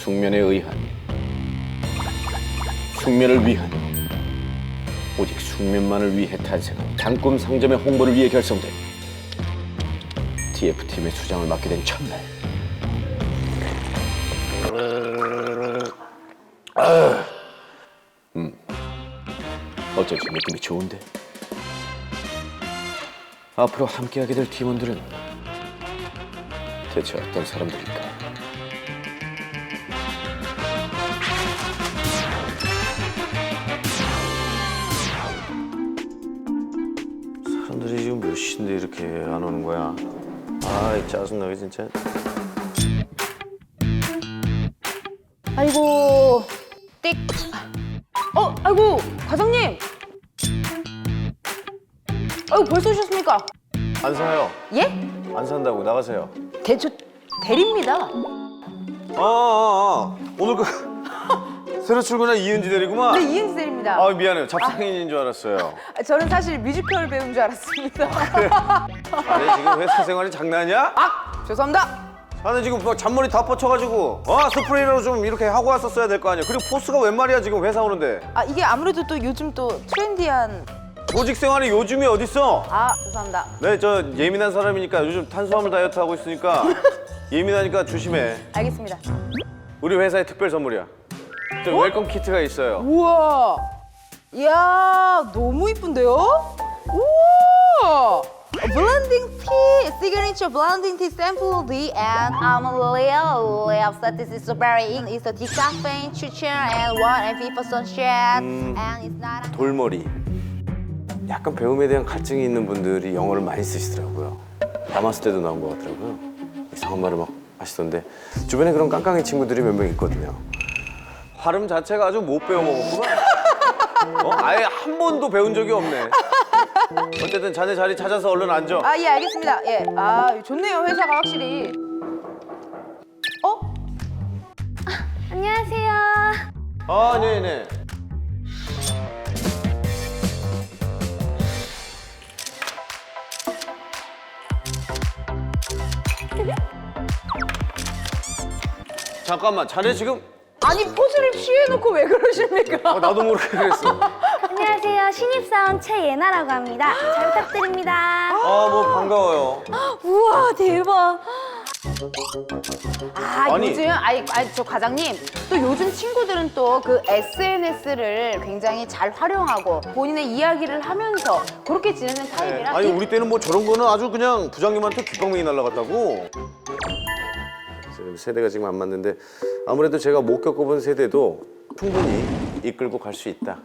숙면에 의한, 숙면을 위한, 오직 숙면만을 위해 탄생한 단꿈 상점의 홍보를 위해 결성된 TF팀의 수장을 맡게 된 첫날. 어쩐지 느낌이 좋은데. 앞으로 함께하게 될 팀원들은 대체 어떤 사람들일까? 사람들이 지금 몇 시인데 이렇게 안 오는 거야? 아이 짜증나게 진짜. 아이고, 띡. 아이고, 과장님. 아이고, 벌써 오셨습니까? 안 사요. 예? 안 산다고 나가세요. 저 대리입니다. 오늘 그 새로 출근한 이은지 대리구만. 네, 이은지 대리입니다. 아 미안해요. 잡상인인 줄 알았어요. 저는 사실 뮤지컬 배우인 줄 알았습니다. 아니 지금 회사 생활이 장난이야? 죄송합니다. 나는 지금 뭐 잔머리 다 뻗쳐가지고 스프레이로 좀 이렇게 하고 왔었어야 될 거 아니야. 그리고 포스가 웬 말이야 지금 회사 오는데. 이게 아무래도 또 요즘 또 트렌디한. 조직 생활이 요즘이 어딨어? 죄송합니다. 네, 저 예민한 사람이니까 요즘 탄수화물 다이어트 하고 있으니까 예민하니까 조심해. 알겠습니다. 우리 회사의 특별 선물이야. 저 웰컴 키트가 있어요. 우와. 이야, 너무 이쁜데요? 우와. Blending tea, signature blending tea sample tea and Amalia of this is very in is a decaffeine, chuchur and one and 50% share and it's not a 돌머리. 약간 배움에 대한 갈증이 있는 분들이 영어를 많이 쓰시더라고요. 남았을 때도 나온 것 같더라고요. 이상한 말을 막 하시던데 주변에 그런 깡깡이 친구들이 몇 명 있거든요. 발음 자체가 아주 못 배워먹었구나. 아예 한 번도 배운 적이 없네. 어쨌든 자네 자리 찾아서 얼른 앉아. 예, 알겠습니다. 예. 좋네요, 회사가 확실히. 안녕하세요. 네네. 잠깐만, 자네 지금 아니, 포즈를 취해놓고 왜 그러십니까? 나도 모르게 그랬어. 안녕하세요. 신입사원 최예나라고 합니다. 잘 부탁드립니다. 뭐 반가워요. 우와, 대박. 아니. 요즘 저 과장님 또 요즘 친구들은 또 그 SNS를 굉장히 잘 활용하고 본인의 이야기를 하면서 그렇게 지내는 타입이라. 아니 우리 때는 뭐 저런 거는 아주 그냥 부장님한테 귓방망이 날라갔다고. 세대가 지금 안 맞는데 아무래도 제가 못 겪어본 세대도 충분히 이끌고 갈 수 있다.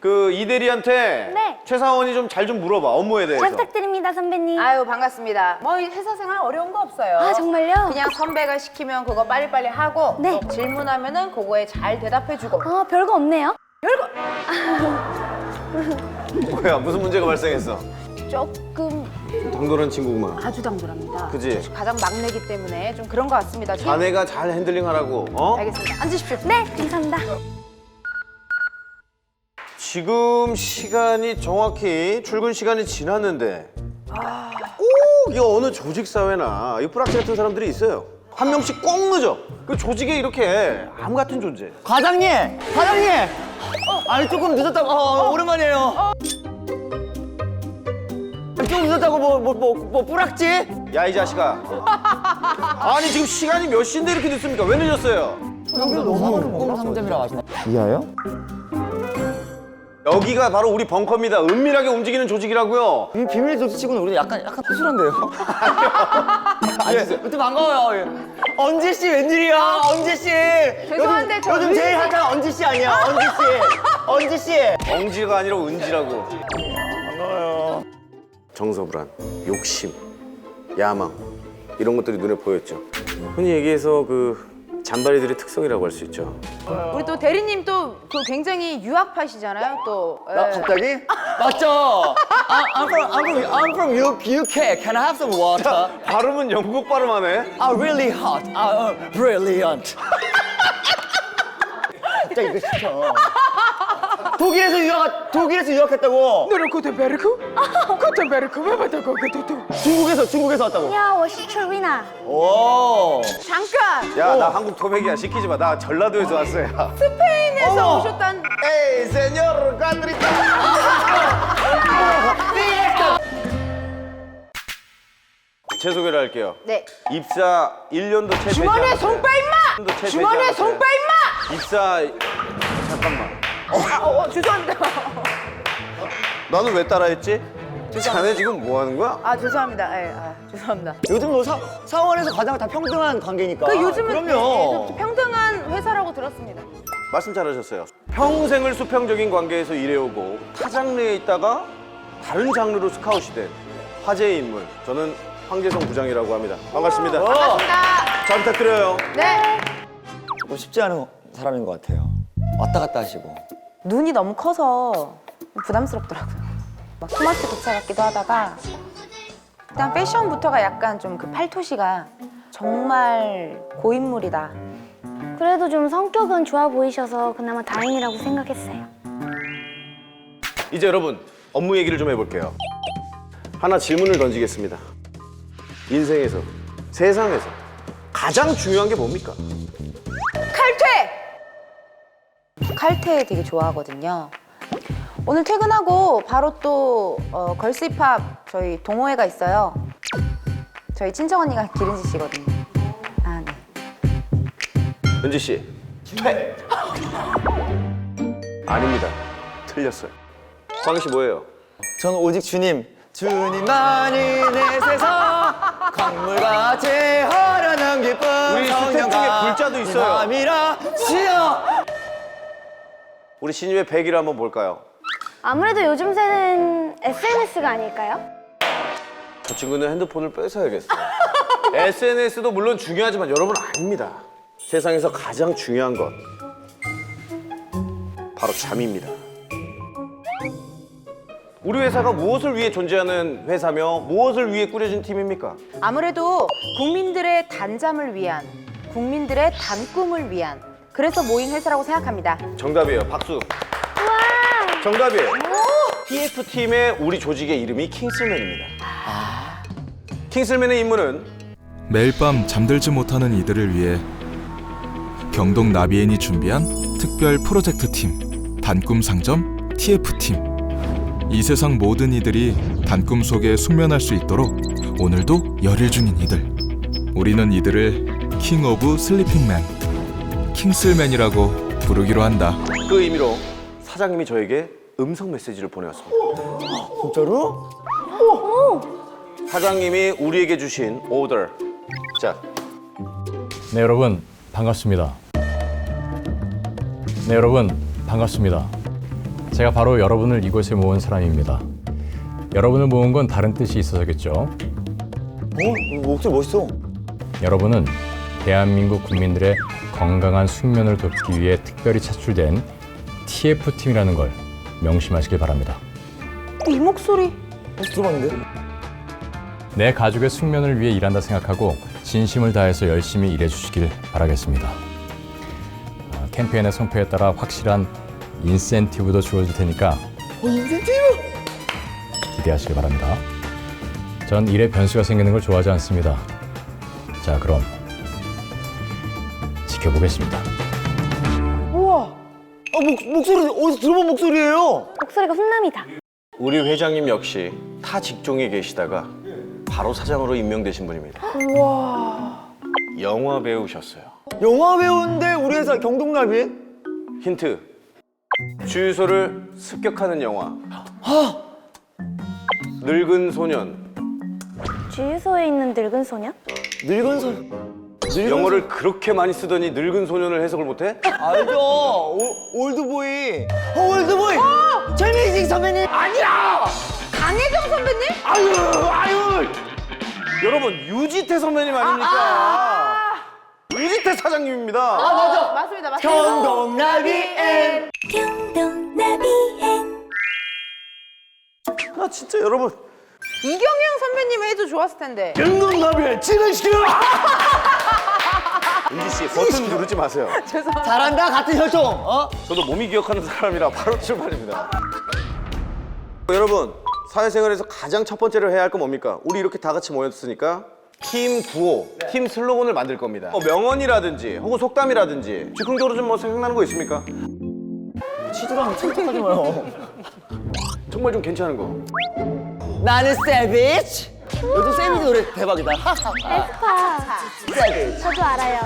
그 이 대리한테 네. 최 사원이 좀 잘 좀 물어봐 업무에 대해서. 잘 부탁드립니다, 선배님. 반갑습니다. 뭐 이 회사 생활 어려운 거 없어요. 정말요? 그냥 선배가 시키면 그거 빨리빨리 하고 네. 또 질문하면은 그거에 잘 대답해주고. 별거 없네요. 뭐야 무슨 문제가 발생했어? 조금 당돌한 친구구만. 아주 당돌합니다. 그지? 가장 막내기 때문에 좀 그런 것 같습니다. 자네가 잘 핸들링하라고. 알겠습니다. 앉으십시오. 네, 감사합니다. 지금 시간이 정확히 출근 시간이 지났는데 꼭 이거 어느 조직 사회나 이 뿌락지 같은 사람들이 있어요. 한 명씩 꼭 늦어. 그 조직에 이렇게 암 같은 존재. 과장님! 과장님! 아니 조금 늦었다고 오랜만이에요. 조금 늦었다고 뭐 뿌락지? 야 이 자식아. 아니 지금 시간이 몇 시인데 이렇게 늦습니까? 왜 늦었어요? 너무 상점이라고 하시네. 비하요? 여기가 바로 우리 벙커입니다. 은밀하게 움직이는 조직이라고요. 이 비밀 조치치고는 우리 약간 허술한데요? 아니, 여튼 반가워요. 언지 씨 웬일이야? 언지 씨. 죄송한데 저 요즘 제일 핫한 언지 씨 아니야? 언지 씨. 언지 씨. 엉지가 아니라 은지라고. 반가워요. 정서불안, 욕심, 야망 이런 것들이 눈에 보였죠. 흔히 얘기해서 그 잔바리들의 특성이라고 할 수 있죠. 우리 또 대리님 또 그 굉장히 유학파시잖아요, 또. 나 갑자기? 맞죠? I'm from UK. Can I have some water? 발음은 영국 발음하네. Really hot. Brilliant. 진짜 이거 시켜. 독일에서 유학했다고. 너를 그대 베르크? 그대 중국에서 왔다고. 야, 我是 Trina。 오. 잠깐 야, 나 한국 토백이야. 시키지 마. 나 전라도에서 왔어요. 스페인에서 오셨단. 에이, 세뇨르 까드리타. 제 소개를 할게요. 네. 입사 1년도 채 되지 주머니에 않았어요. 손 빼 임마! 1년도 채 되지 주머니에 않았어요. 손 빼 임마! 입사 잠깐만. 죄송합니다. 너는 왜 따라했지? 자네 지금 뭐 하는 거야? 아 죄송합니다. 예, 죄송합니다. 요즘 뭐 사원에서 가장 다 평등한 관계니까. 그 요즘은 그럼요. 평등한 회사라고 들었습니다. 말씀 잘하셨어요. 평생을 수평적인 관계에서 일해오고 타장 내에 있다가 다른 장르로 스카웃이 된 화제의 인물. 저는 황재성 부장이라고 합니다. 반갑습니다. 반갑습니다. 잘 부탁드려요. 네. 뭐 쉽지 않은 사람인 것 같아요. 왔다 갔다 하시고. 눈이 너무 커서 부담스럽더라고요. 막 토마스 기차 같기도 하다가 일단 패션부터가 약간 좀 그 팔토시가 정말 고인물이다. 그래도 좀 성격은 좋아 보이셔서 그나마 다행이라고 생각했어요. 이제 여러분 업무 얘기를 좀 해볼게요. 하나 질문을 던지겠습니다. 인생에서, 세상에서 가장 중요한 게 뭡니까? 칼퇴 되게 좋아하거든요. 오늘 퇴근하고 바로 또 걸스 힙합 저희 동호회가 있어요. 저희 친정 언니가 기른지 씨거든요. 아 네. 은지 씨, 퇴! 아닙니다. 틀렸어요. 광희 씨 뭐예요? 저는 오직 주님만이 내 세상 강물같이 허련한 기쁨 우리 스텝 중에 불자도 있어요. 밤이라 지어. 우리 신입의 100일 한번 볼까요? 아무래도 요즘 세대는 SNS가 아닐까요? 저 친구는 핸드폰을 뺏어야겠어요. SNS도 물론 중요하지만 여러분 아닙니다. 세상에서 가장 중요한 것 바로 잠입니다. 우리 회사가 무엇을 위해 존재하는 회사며 무엇을 위해 꾸려진 팀입니까? 아무래도 국민들의 단잠을 위한, 국민들의 단꿈을 위한 그래서 모인 회사라고 생각합니다. 정답이에요. 박수. 정답이에요. TF팀의 우리 조직의 이름이 킹슬맨입니다. 킹슬맨의 임무는 매일 밤 잠들지 못하는 이들을 위해 경동 나비엔이 준비한 특별 프로젝트 팀 단꿈 상점 TF팀. 이 세상 모든 이들이 단꿈 속에 숙면할 수 있도록 오늘도 열일 중인 이들. 우리는 이들을 킹 오브 슬리핑맨, 킹슬맨이라고 부르기로 한다. 그 의미로 사장님이 저에게 음성 메시지를 보내왔습니다. 진짜로? 사장님이 우리에게 주신 오더. 자, 네, 여러분 반갑습니다. 네, 여러분 반갑습니다. 제가 바로 여러분을 이곳에 모은 사람입니다. 여러분을 모은 건 다른 뜻이 있어서겠죠. 목소리 멋있어. 여러분은 대한민국 국민들의 건강한 숙면을 돕기 위해 특별히 차출된 TF팀이라는 걸 명심하시길 바랍니다. 이 목소리 들어봤는데? 내 가족의 숙면을 위해 일한다 생각하고 진심을 다해서 열심히 일해주시길 바라겠습니다. 캠페인의 성패에 따라 확실한 인센티브도 주어질 테니까 인센티브? 기대하시기 바랍니다. 전 일에 변수가 생기는 걸 좋아하지 않습니다. 자, 그럼 지켜보겠습니다. 우와 목소리 어디서 들어본 목소리예요? 목소리가 훈남이다. 우리 회장님 역시 타 직종에 계시다가 바로 사장으로 임명되신 분입니다. 영화 배우셨어요. 영화 배우인데 우리 회사 경동나비? 힌트. 주유소를 습격하는 영화. 늙은 소년. 주유소에 있는 늙은 소년? 늙은 소. 영어를 그렇게 많이 쓰더니 늙은 소년을 해석을 못해? 알죠. 올드보이. 올드보이. 최민식 선배님. 아니야. 강혜정 선배님? 아유. 여러분 유지태 선배님 아닙니까? 유지태 사장님입니다. 맞습니다. 경동나비엔. 나 진짜 여러분 이경영 선배님 해도 좋았을 텐데. 경동나비엔 진행시켜. 은지 씨 버튼 누르지 마세요. 잘한다 같은 혈통. 어? 저도 몸이 기억하는 사람이라 바로 출발입니다. 여러분 사회생활에서 가장 첫 번째로 해야 할 건 뭡니까? 우리 이렇게 다 같이 모였으니까 팀 구호, 팀 슬로건을 만들 겁니다. 명언이라든지 혹은 속담이라든지 즉흥적으로 좀 뭐 생각나는 거 있습니까? 치즈랑 척척하지 마요. 정말 좀 괜찮은 거. 나는 세비치. 요즘 세비치 노래 대박이다. 에스파. 세비치. 저도 알아요.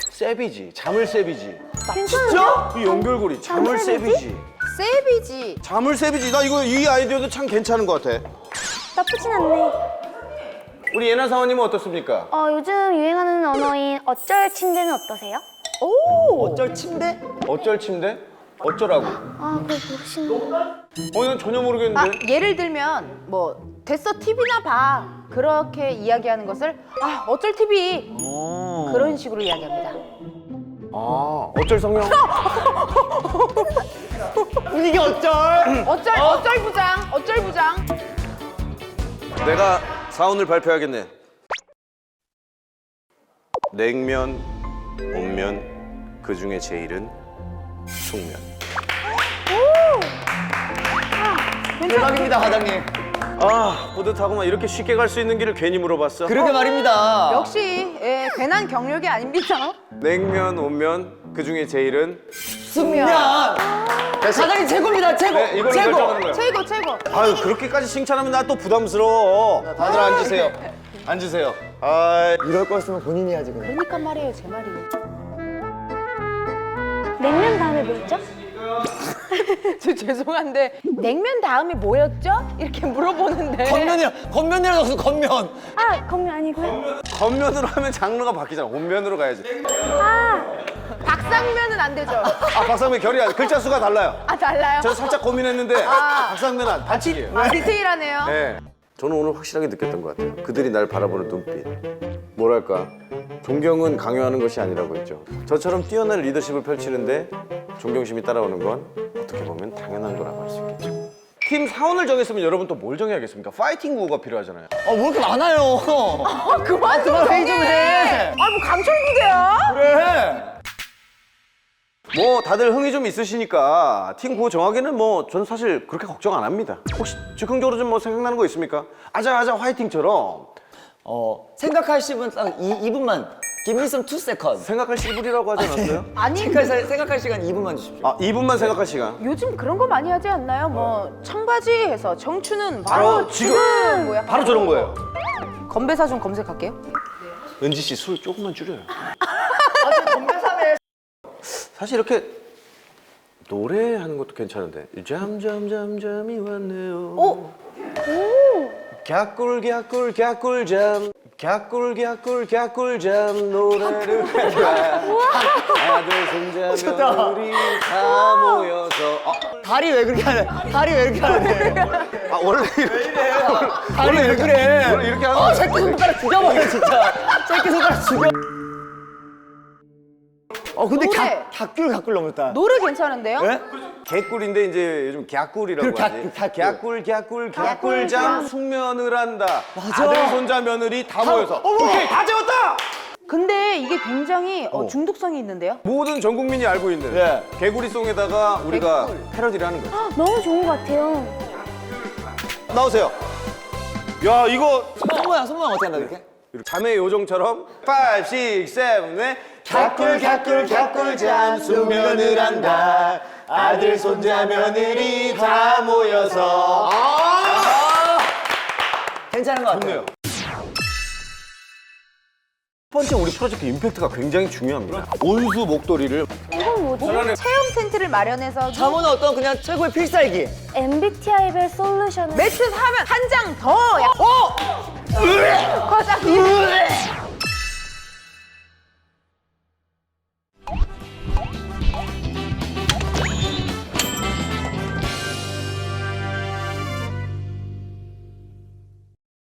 세비지, 잠을 세비지. 괜찮은데? 이 연결고리, 잠을 세비지. 세비지. 잠을 세비지. 나 이거 이 아이디어도 참 괜찮은 것 같아. 나쁘진 않네. 우리 예나 사원님은 어떻습니까? 요즘 유행하는 언어인 어쩔 침대는 어떠세요? 오. 어쩔 침대? 어쩔 침대? 어쩌라고? 그걸 모르시는. 난 전혀 아, 모르겠는데. 예를 들면 뭐 됐어 TV나 봐 그렇게 이야기하는 것을 어쩔 TV 그런 식으로 이야기합니다. 어쩔 성형? 이게 어쩔? 어쩔 부장, 어쩔 부장. 내가 사원을 발표하겠네. 냉면, 온면, 그 중에 제일은 숙면. 대박입니다, 과장님. 뿌듯하구만. 이렇게 쉽게 갈 수 있는 길을 괜히 물어봤어. 그러게 말입니다. 역시 괜한 경력이 아닙니다. 냉면, 온면, 그 중에 제일은 숙면. 과장님 최고입니다, 최고. 네, 이걸로 최고. 결정하는 거야. 최고 최고. 아유, 그렇게까지 칭찬하면 나 또 부담스러워. 다들 앉으세요. 앉으세요. 이럴 거였으면 본인이 해야지 그냥. 그러니까 말이에요, 제 말이. 냉면 다음에 뭐였죠? 저 죄송한데 냉면 다음에 뭐였죠? 이렇게 물어보는데. 겉면이라고 없어, 겉면. 건면 아니고요. 겉면으로 하면 장르가 바뀌잖아. 온면으로 가야지. 박상면은 안 되죠. 박상면 결이 글자 수가 달라요. 달라요? 저 살짝 고민했는데 박상면 안 반칙이에요. 디테일하네요. 네. 저는 오늘 확실하게 느꼈던 것 같아요. 그들이 날 바라보는 눈빛. 뭐랄까, 존경은 강요하는 것이 아니라고 했죠. 저처럼 뛰어난 리더십을 펼치는데 존경심이 따라오는 건 어떻게 보면 당연한 거라고 할 수 있겠죠. 팀 사원을 정했으면 여러분 또 뭘 정해야겠습니까? 파이팅 구호가 필요하잖아요. 왜 이렇게 많아요? 그만 좀 회의 좀 해. 뭐 강철부대야? 그래. 뭐 다들 흥이 좀 있으시니까 팀 구호 정하기는 뭐 저는 사실 그렇게 걱정 안 합니다. 혹시 즉흥적으로 좀 뭐 생각나는 거 있습니까? 아자아자 화이팅처럼 생각할 10분 딱 2분만. Give me some 2 seconds. 생각할 시불이라고 하지 않았어요? 아니 생각할 시간 2분만 주십시오. 2분만 생각할 시간. 요즘 그런 거 많이 하지 않나요? 뭐 청바지 해서 정추는 바로 바로 지금! 뭐야? 바로 저런 거예요. 건배사 좀 검색할게요. 은지 씨 술 조금만 줄여요. 사실 이렇게 노래하는 것도 괜찮은데 잠잠잠잠이 왔네요. 갸꿀 노래를 해봐. 아들 손자 며느리 다 모여서. 다리 왜 그렇게 하네? 다리 왜 이렇게 하네? 원래 이렇게 다리 왜 그래? 원래 이렇게 하는 거예요. 새끼 손가락 죽여버려 진짜. 새끼 손가락 죽여. 근데 노래. 갸꿀 넘었다. 노래 괜찮은데요? 네? 개꿀인데 이제 요즘 갸꿀이라고 그래, 하지. 갸꿀잠 숙면을 한다. 맞아. 아들 손자 며느리 다 모여서. 오케이, 다 재웠다. 근데 이게 굉장히 중독성이 있는데요? 모든 전 국민이 알고 있는 네. 개구리송에다가 우리가 개꿀. 패러디를 하는 거예요. 너무 좋은 것 같아요. 나오세요. 야, 이거 손모양 어떻게 한다 그렇게? 자매 요정처럼 5, 6, 7, 8 갸꿀잠 숙면을 한다. 아들 손자 며느리 다 모여서. 괜찮은 것 같아요. 좋네요. 첫 번째 우리 프로젝트 임팩트가 굉장히 중요합니다. 온수 목도리를 이건 뭐지? 체험 텐트를 마련해서 잠은 어떤 그냥 최고의 필살기. MBTI별 솔루션을 매트 사면 한 장 더. 과장님.